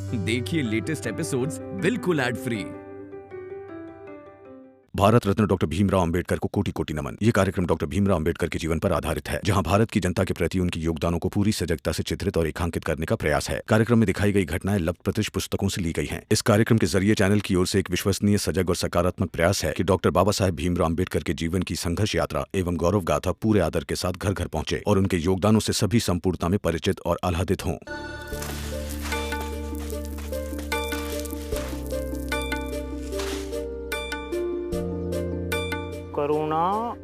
देखिए latest episodes बिल्कुल ad free. Bharat Ratna doctor Bhimrao Ambedkar को कोटि कोटि नमन। ये कार्यक्रम डॉक्टर भीमराव अंबेडकर के जीवन पर आधारित है, जहां भारत की जनता के प्रति उनकी योगदानों को पूरी सजगता से चित्रित और रेखांकित करने का प्रयास है। कार्यक्रम में दिखाई गई घटनाएं लब्ध प्रतिष्ठ पुस्तकों से ली गई हैं। इस कार्यक्रम के जरिए चैनल की ओर से एक विश्वसनीय, सजग और सकारात्मक प्रयास है कि डॉक्टर बाबा साहेब भीमराव अंबेडकर के जीवन की संघर्ष यात्रा एवं गौरव गाथा पूरे आदर के साथ घर घर पहुंचे और उनके योगदानों से सभी संपूर्णता में परिचित और आह्लादित हों। करुणा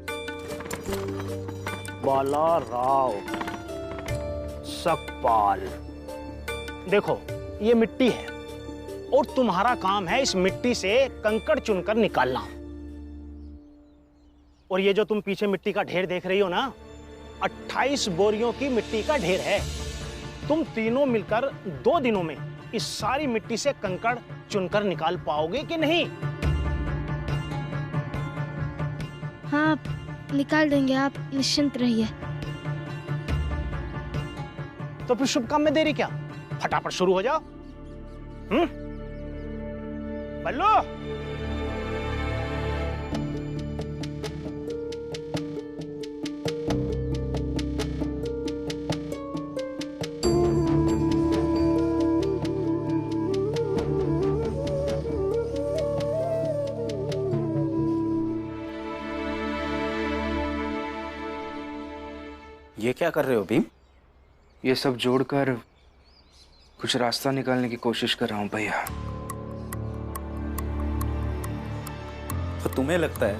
बाला राव सकपाल। देखो ये मिट्टी है और तुम्हारा काम है इस मिट्टी से कंकड़ चुनकर निकालना। और ये जो तुम पीछे मिट्टी का ढेर देख रही हो ना, 28 बोरियों की मिट्टी का ढेर है। तुम तीनों मिलकर 2 दिनों में इस सारी मिट्टी से कंकड़ चुनकर निकाल पाओगे कि नहीं? हाँ, निकाल देंगे, आप निश्चिंत रहिए। तो फिर शुभ काम में देरी क्या, फटाफट शुरू हो जाओ। बल्लो, ये क्या कर रहे हो भीम? ये सब जोड़कर कुछ रास्ता निकालने की कोशिश कर रहा हूं भैया। तो तुम्हें लगता है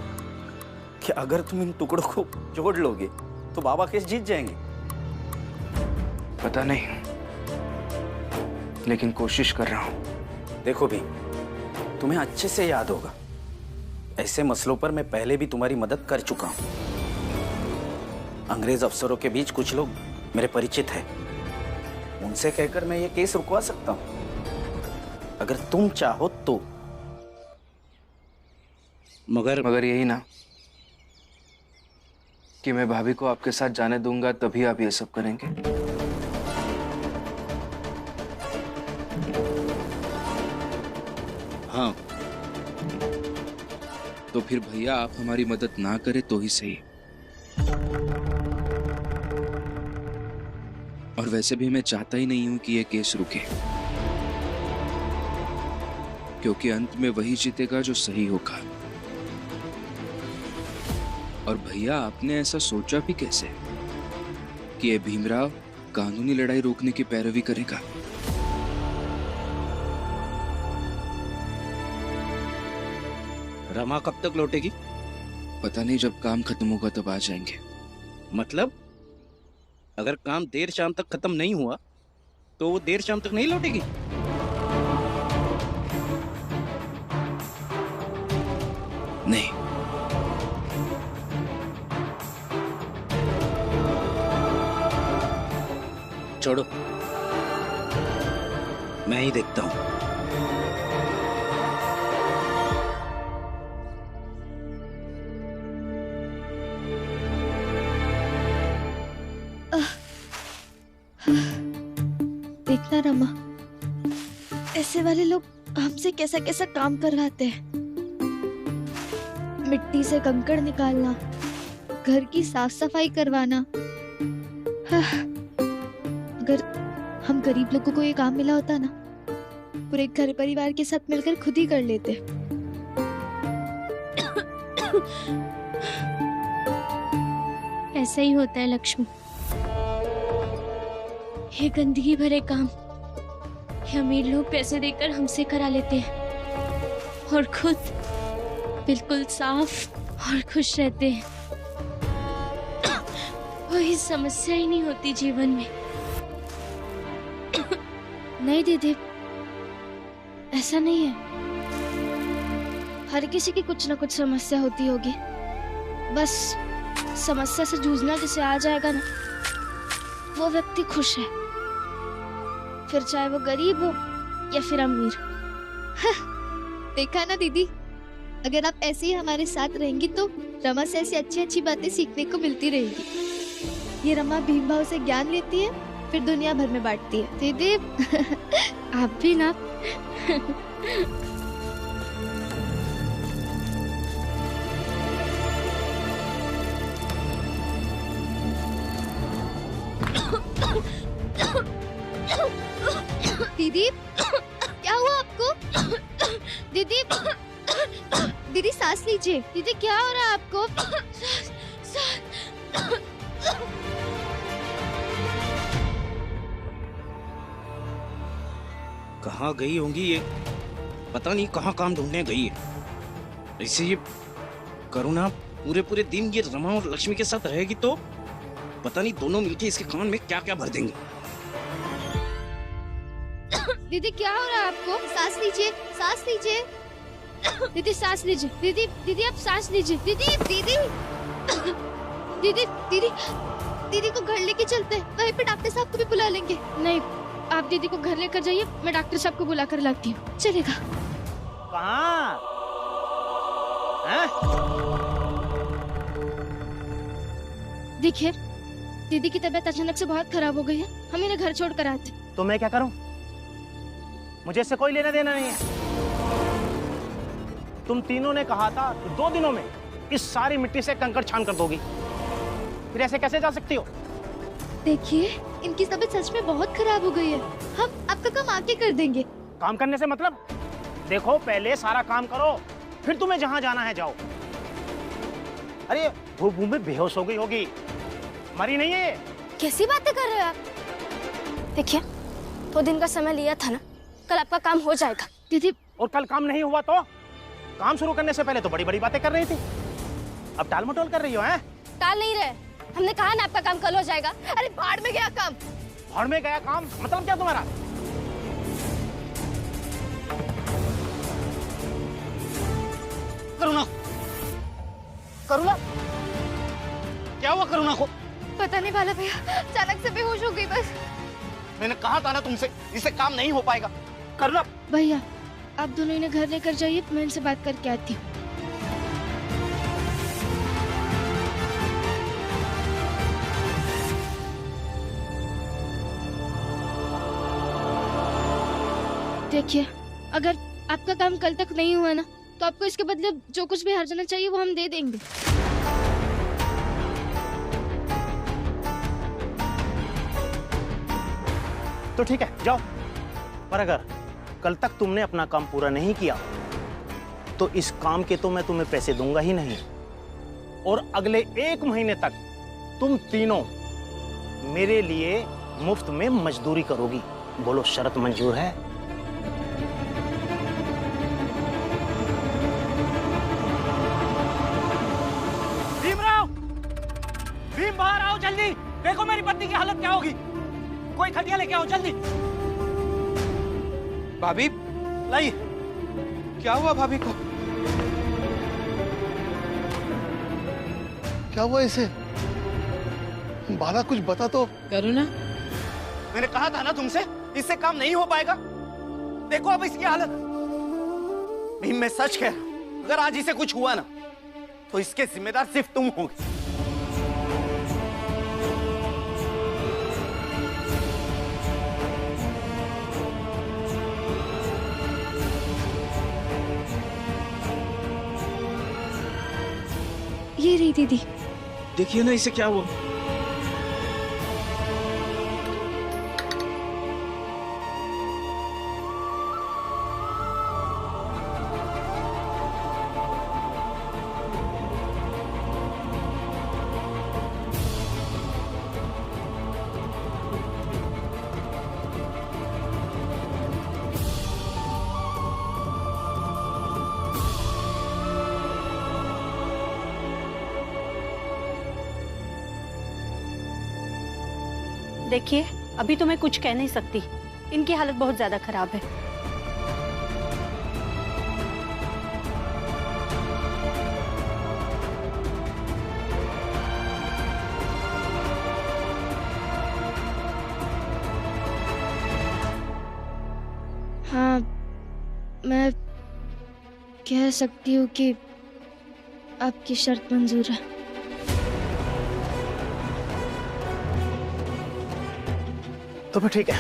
कि अगर तुम इन टुकड़ों को जोड़ लोगे तो बाबा केस जीत जाएंगे? पता नहीं, लेकिन कोशिश कर रहा हूं। देखो भीम, तुम्हें अच्छे से याद होगा, ऐसे मसलों पर मैं पहले भी तुम्हारी मदद कर चुका हूं। अंग्रेज अफसरों के बीच कुछ लोग मेरे परिचित हैं, उनसे कहकर मैं ये केस रुकवा सकता हूं, अगर तुम चाहो तो। मगर यही ना कि मैं भाभी को आपके साथ जाने दूंगा तभी आप ये सब करेंगे। हाँ, तो फिर भैया आप हमारी मदद ना करें तो ही सही। और वैसे भी मैं चाहता ही नहीं हूं कि ये केस रुके, क्योंकि अंत में वही जीतेगा जो सही होगा। और भैया आपने ऐसा सोचा भी कैसे कि ये भीमराव कानूनी लड़ाई रोकने की पैरवी करेगा? रमा कब तक लौटेगी? पता नहीं, जब काम खत्म होगा तब आ जाएंगे। मतलब अगर काम देर शाम तक खत्म नहीं हुआ तो वो देर शाम तक नहीं लौटेगी? नहीं, छोड़ो, मैं ही देखता हूं। देखना रमा, ऐसे वाले लोग हमसे कैसा कैसा काम करवाते हैं। मिट्टी से कंकड़ निकालना, घर की साफ सफाई करवाना। अगर हम गरीब लोगों को ये काम मिला होता ना, पूरे घर परिवार के साथ मिलकर खुद ही कर लेते। ऐसा ही होता है लक्ष्मी, ये गंदगी भरे काम ये अमीर लोग पैसे देकर हमसे करा लेते हैं और खुद बिल्कुल साफ और खुश रहते हैं। कोई समस्या ही नहीं होती जीवन में। नहीं दीदी, ऐसा नहीं है। हर किसी की कुछ ना कुछ समस्या होती होगी, बस समस्या से जूझना जिसे आ जाएगा ना, वो व्यक्ति खुश है, फिर चाहे वो गरीब हो या फिर अमीर। देखा ना दीदी, अगर आप ऐसे ही हमारे साथ रहेंगी तो रमा से ऐसी अच्छी अच्छी बातें सीखने को मिलती रहेगी। ये रमा भीम भाव से ज्ञान लेती है, फिर दुनिया भर में बांटती है। दीदी आप भी ना। दीदी क्या हुआ आपको? दीदी दीदी सांस लीजिए। दीदी क्या हो रहा है आपको? कहाँ गई होंगी ये, पता नहीं कहाँ काम ढूंढने गई है। ऐसे ये करुणा पूरे पूरे दिन ये रमा और लक्ष्मी के साथ रहेगी तो पता नहीं दोनों मिलके इसके कान में क्या क्या भर देंगे। दीदी क्या हो रहा है आपको? सांस लीजिए, सांस लीजिए। दीदी सांस लीजिए। दीदी दीदी आप सांस लीजिए। दीदी दीदी दीदी दीदी दीदी को घर लेके चलते हैं, वहीं पे डॉक्टर साहब को भी बुला लेंगे। नहीं, आप दीदी को घर लेकर जाइए, मैं डॉक्टर साहब को बुला कर लाती हूँ। चलेगा? कहाँ? देखिए दीदी की तबीयत अचानक से बहुत खराब हो गई है, हम इन्हें घर छोड़ कर आते। तो मैं क्या करूं? मुझे इससे कोई लेना देना नहीं है। तुम तीनों ने कहा था 2 दिनों में इस सारी मिट्टी से कंकड़ छान कर दोगी, फिर ऐसे कैसे जा सकती हो? देखिए इनकी तबीयत सच में बहुत खराब हो गई है, हम आपका काम आके कर देंगे। काम करने से मतलब? देखो पहले सारा काम करो, फिर तुम्हें जहां जाना है जाओ। अरे वो भूमि में बेहोश हो गई होगी, मरी नहीं है। कैसी बातें कर रहे हो आप? देखिए 2 दिन का समय लिया था ना, कल आपका काम हो जाएगा। दीदी और कल काम नहीं हुआ तो? काम शुरू करने से पहले तो बड़ी बड़ी बातें कर रही थी, अब टाल मटोल कर रही हो? हैं? टाल नहीं रहे, हमने कहा ना आपका काम कल हो जाएगा। अरे भाड़ में गया काम। भाड़ में गया काम मतलब क्या तुम्हारा? करुणा, करुणा क्या हुआ करुणा को? पता नहीं वाला भैया, अचानक से बेहोश हो गई बस। मैंने कहा था ना तुमसे, इससे काम नहीं हो पाएगा। करुणा भैया आप दोनों इन्हें घर लेकर जाइए, मैं इनसे बात करके आती हूँ। देखिए अगर आपका काम कल तक नहीं हुआ ना, तो आपको इसके बदले जो कुछ भी हर्जाना चाहिए वो हम दे देंगे। तो ठीक है जाओ, पर अगर कल तक तुमने अपना काम पूरा नहीं किया तो इस काम के तो मैं तुम्हें पैसे दूंगा ही नहीं, और अगले 1 महीने तक तुम तीनों मेरे लिए मुफ्त में मजदूरी करोगी। बोलो शर्त मंजूर है? भीमराव, भीम बाहर आओ जल्दी, देखो मेरी पत्नी की हालत क्या होगी। कोई खटिया लेके आओ जल्दी। भाभी लाई। क्या हुआ भाभी को? क्या हुआ इसे? बाला कुछ बता तो। करुणा, मैंने कहा था ना तुमसे, इससे काम नहीं हो पाएगा। देखो अब इसकी हालत। भीम मैं सच कह रहा हूं, अगर आज इसे कुछ हुआ ना तो इसके जिम्मेदार सिर्फ तुम होगे। ये रही दीदी। देखिए ना इसे क्या हुआ। देखिए अभी तो मैं कुछ कह नहीं सकती, इनकी हालत बहुत ज्यादा खराब है। हाँ मैं कह सकती हूँ कि आपकी शर्त मंजूर है। तो फिर ठीक है,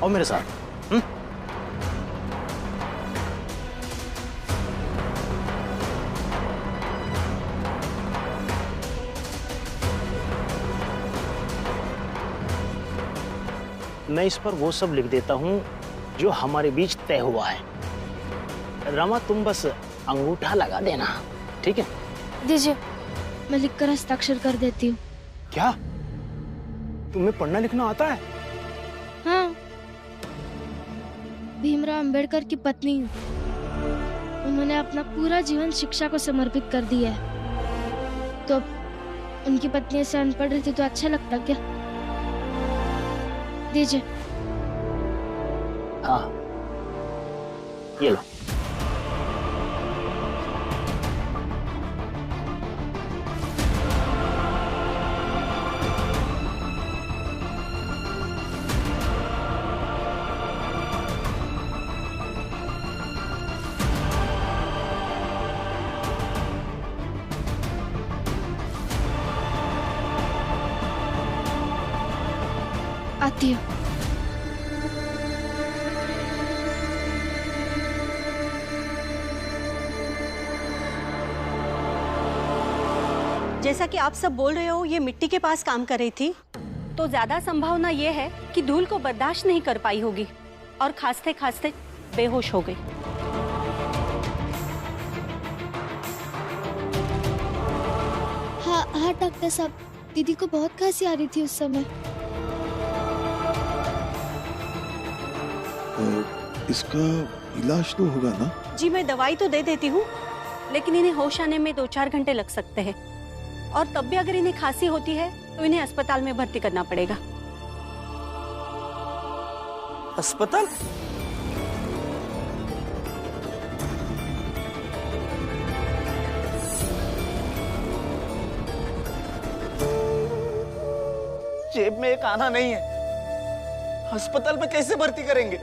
आओ मेरे साथ। मैं इस पर वो सब लिख देता हूं जो हमारे बीच तय हुआ है। रमा तुम बस अंगूठा लगा देना, ठीक है? दीजिए, मैं लिखकर हस्ताक्षर कर देती हूँ। क्या तुम्हें पढ़ना लिखना आता है? हाँ, भीमराव अंबेडकर की पत्नी हूँ। उन्होंने अपना पूरा जीवन शिक्षा को समर्पित कर दिया है। तो अब उनकी पत्नी ऐसे अनपढ़ रहती तो अच्छा लगता क्या? दीजिए। हाँ, ये लो। आती हूँ। जैसा कि आप सब बोल रहे हो, ये मिट्टी के पास काम कर रही थी, तो ज्यादा संभावना ये है कि धूल को बर्दाश्त नहीं कर पाई होगी और खांसते खांसते बेहोश हो गई। हाँ डॉक्टर साहब, दीदी को बहुत खांसी आ रही थी उस समय। इसका इलाज तो होगा ना? जी मैं दवाई तो दे देती हूँ, लेकिन इन्हें होश आने में 2-4 घंटे लग सकते हैं, और तब भी अगर इन्हें खांसी होती है तो इन्हें अस्पताल में भर्ती करना पड़ेगा। अस्पताल? जेब में एक आना नहीं है, अस्पताल में कैसे भर्ती करेंगे?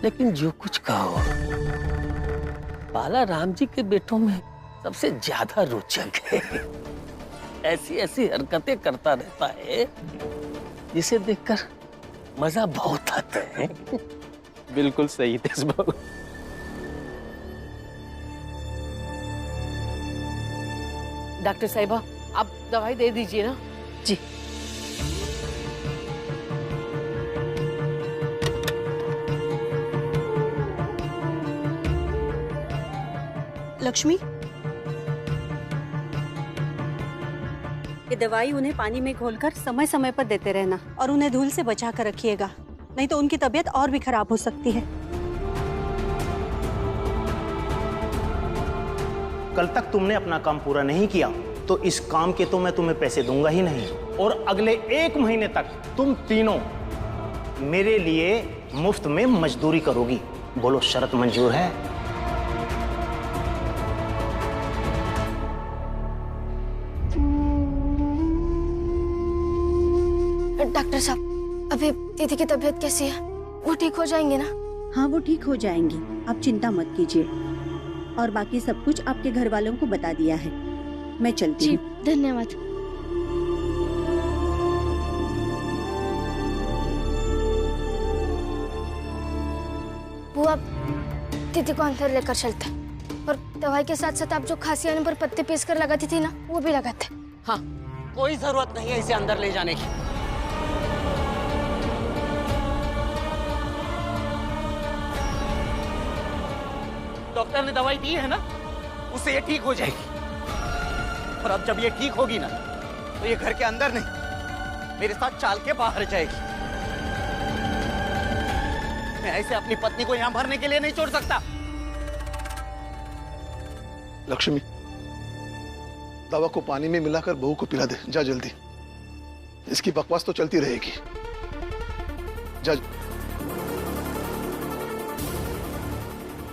लेकिन जो कुछ कहो, बाला राम जी के बेटों में सबसे ज्यादा रोचक है। ऐसी ऐसी हरकतें करता रहता है जिसे देखकर मजा बहुत आता है। बिल्कुल सही थे बाबू। डॉक्टर साहिबा, आप दवाई दे दीजिए ना। जी। लक्ष्मी, ये दवाई उन्हें पानी में घोलकर समय समय पर देते रहना, और उन्हें धूल से बचा कर रखिएगा, नहीं तो उनकी तबीयत और भी खराब हो सकती है। कल तक तुमने अपना काम पूरा नहीं किया तो इस काम के तो मैं तुम्हें पैसे दूंगा ही नहीं, और अगले 1 महीने तक तुम तीनों मेरे लिए मुफ्त में मजदूरी करोगी। बोलो, शर्त मंजूर है? डॉक्टर साहब, अभी दीदी की तबीयत कैसी है? वो ठीक हो जाएंगे ना? हाँ, वो ठीक हो जाएंगी, आप चिंता मत कीजिए। और बाकी सब कुछ आपके घर वालों को बता दिया है। मैं चलती हूँ। धन्यवाद। वो अब दीदी को अंदर लेकर चलते हैं, और दवाई के साथ साथ आप जो खांसी आने पर पत्ते पीस कर लगाती थी ना, वो भी लगाते। हाँ, कोई जरूरत नहीं है इसे अंदर ले जाने की। डॉक्टर ने दवाई दी है ना, उससे ये ठीक हो जाएगी। और अब जब ये ठीक होगी ना, तो ये घर के अंदर नहीं, मेरे साथ चाल के बाहर जाएगी। मैं ऐसे अपनी पत्नी को यहाँ भरने के लिए नहीं छोड़ सकता। लक्ष्मी, दवा को पानी में मिलाकर बहू को पिला दे, जा जल्दी। इसकी बकवास तो चलती रहेगी। जा।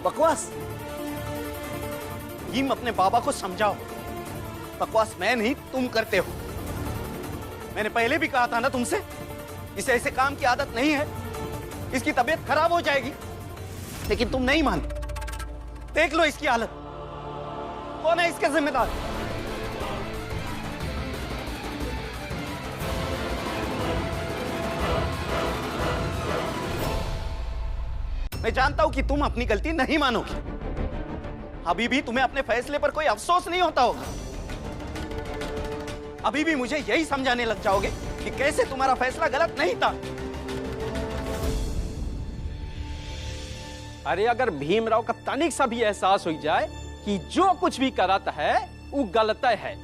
बकवास? तुम अपने बाबा को समझाओ, बकवास मैं नहीं तुम करते हो। मैंने पहले भी कहा था ना तुमसे, इसे ऐसे काम की आदत नहीं है, इसकी तबीयत खराब हो जाएगी, लेकिन तुम नहीं मानते। देख लो इसकी हालत, कौन है इसका जिम्मेदार? मैं जानता हूं कि तुम अपनी गलती नहीं मानोगी। अभी भी तुम्हें अपने फैसले पर कोई अफसोस नहीं होता होगा। अभी भी मुझे यही समझाने लग जाओगे कि कैसे तुम्हारा फैसला गलत नहीं था। अरे अगर भीमराव का तनिक सा भी एहसास हो जाए कि जो कुछ भी करत है वो गलत है,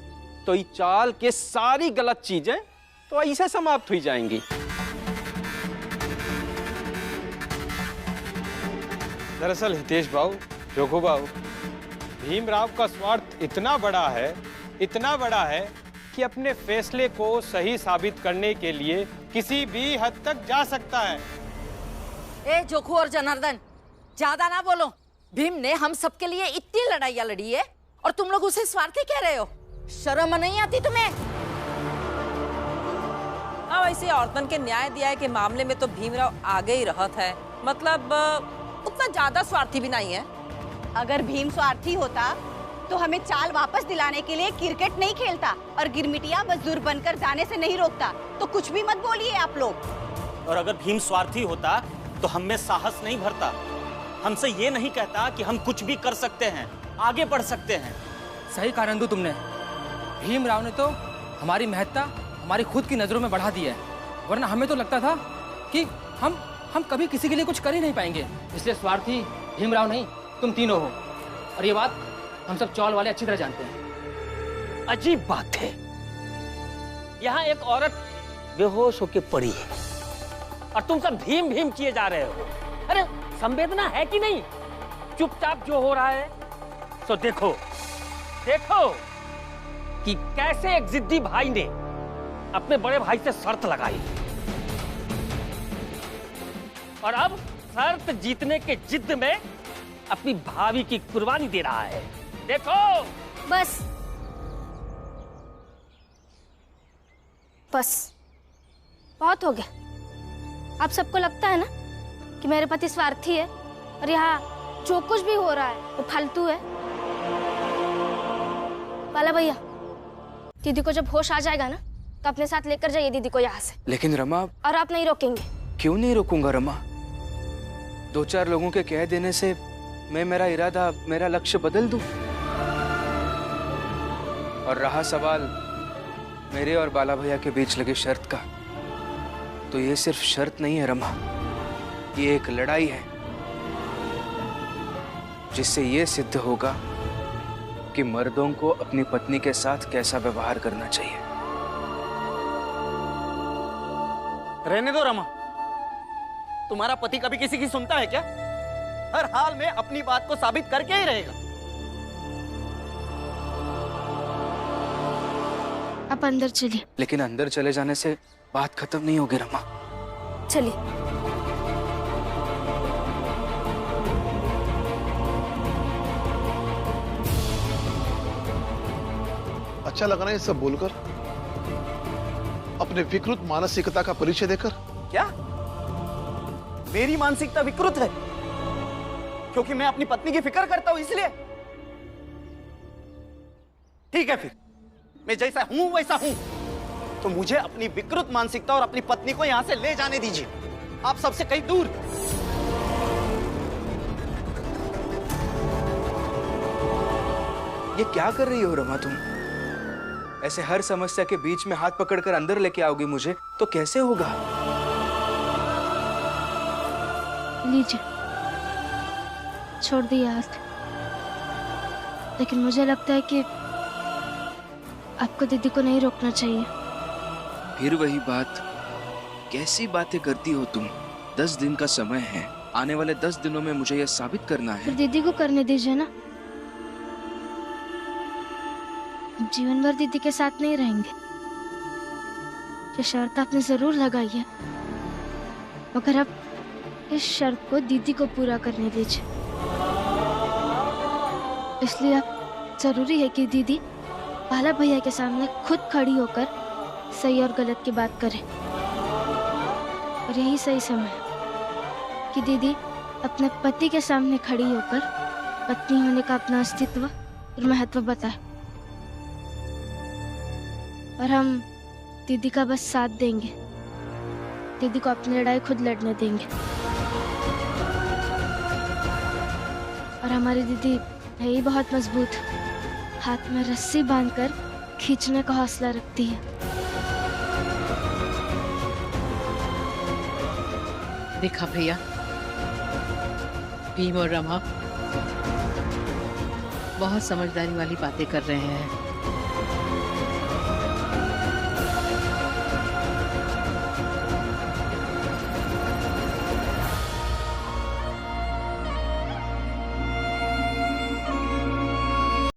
तो ये चाल के सारी गलत चीजें तो ऐसे समाप्त हो जाएंगी। दरअसल हितेश बाबू, जोगो बाबू, भीमराव का स्वार्थ इतना बड़ा है कि अपने फैसले को सही साबित करने के लिए किसी भी हद तक जा सकता है। ए जोखू और जनार्दन, ज्यादा ना बोलो। भीम ने हम सबके लिए इतनी लड़ाइयाँ लड़ी है और तुम लोग उसे स्वार्थी कह रहे हो। शर्म नहीं आती तुम्हें? हाँ, वैसे औरतन के न्याय दिया के मामले में तो भीमराव आगे ही रहत है। मतलब उतना ज्यादा स्वार्थी भी नहीं है। अगर भीम स्वार्थी होता तो हमें चाल वापस दिलाने के लिए क्रिकेट नहीं खेलता और गिरमिटिया मजदूर बनकर जाने से नहीं रोकता। तो कुछ भी मत बोलिए आप लोग। और अगर भीम स्वार्थी होता तो हम में साहस नहीं भरता, हमसे ये नहीं कहता कि हम कुछ भी कर सकते हैं, आगे बढ़ सकते हैं। सही कहा नंदू तुमने। भीमराव ने तो हमारी महत्ता हमारी खुद की नजरों में बढ़ा दी है, वरना हमें तो लगता था कि हम कभी किसी के लिए कुछ कर ही नहीं पाएंगे। इसलिए स्वार्थी भीमराव नहीं, तुम तीनों हो। और ये बात हम सब चौल वाले अच्छी तरह जानते हैं। अजीब बात है, यहाँ एक औरत बेहोश होके पड़ी है और तुम सब भीम भीम किए जा रहे हो। अरे संवेदना है कि नहीं? चुपचाप जो हो रहा है तो देखो कि कैसे एक जिद्दी भाई ने अपने बड़े भाई से शर्त लगाई और अब शर्त जीतने के जिद में अपनी भाभी की कुर्बानी दे रहा है। देखो बस बहुत हो गया। आप सबको लगता है ना कि मेरे पति स्वार्थी है और यहाँ जो कुछ भी हो रहा है वो फालतू है। बाला भैया, दीदी को जब होश आ जाएगा ना तो अपने साथ लेकर जाइए दीदी को यहाँ से। लेकिन रमा, और आप नहीं रोकेंगे? क्यों नहीं रोकूंगा रमा? 2-4 लोगों के कह देने से मैं मेरा इरादा, मेरा लक्ष्य बदल दूं? और रहा सवाल मेरे और बाला भैया के बीच लगी शर्त का, तो ये सिर्फ शर्त नहीं है रमा, ये एक लड़ाई है जिससे ये सिद्ध होगा कि मर्दों को अपनी पत्नी के साथ कैसा व्यवहार करना चाहिए। रहने दो रमा, तुम्हारा पति कभी किसी की सुनता है क्या? हर हाल में अपनी बात को साबित करके ही रहेगा। आप अंदर चलिए। लेकिन अंदर चले जाने से बात खत्म नहीं होगी रमा। चलिए। अच्छा लगा ना ये सब बोलकर, अपने विकृत मानसिकता का परिचय देकर। क्या मेरी मानसिकता विकृत है क्योंकि मैं अपनी पत्नी की फिक्र करता हूं इसलिए? ठीक है, फिर मैं जैसा हूं वैसा हूं, तो मुझे अपनी विकृत मानसिकता और अपनी पत्नी को यहां से ले जाने दीजिए, आप सबसे कहीं दूर। ये क्या कर रही हो रमा तुम? ऐसे हर समस्या के बीच में हाथ पकड़कर अंदर लेके आओगी मुझे, तो कैसे होगा? लीजिए, छोड़ दिए हाथ। लेकिन मुझे लगता है कि आपको दीदी को नहीं रोकना चाहिए। फिर वही बात, कैसी बातें करती हो तुम? 10 दिन का समय है, आने वाले 10 दिनों में मुझे यह साबित करना है। फिर दीदी को करने दीजिए ना, जीवन भर दीदी के साथ नहीं रहेंगे। ये शर्त आपने जरूर लगाई है, मगर अब इस शर्त को दीदी को पूरा करने दीजिए। इसलिए अब जरूरी है कि दीदी बाला भैया के सामने खुद खड़ी होकर सही और गलत की बात करे। और यही सही समय है कि दीदी अपने पति के सामने खड़ी होकर पत्नी होने का अपना अस्तित्व और महत्व बताए। और हम दीदी का बस साथ देंगे, दीदी को अपनी लड़ाई खुद लड़ने देंगे। और हमारी दीदी है ही बहुत मजबूत, हाथ में रस्सी बांधकर खींचने का हौसला रखती है। देखा भैया, भीम और रमा बहुत समझदारी वाली बातें कर रहे हैं।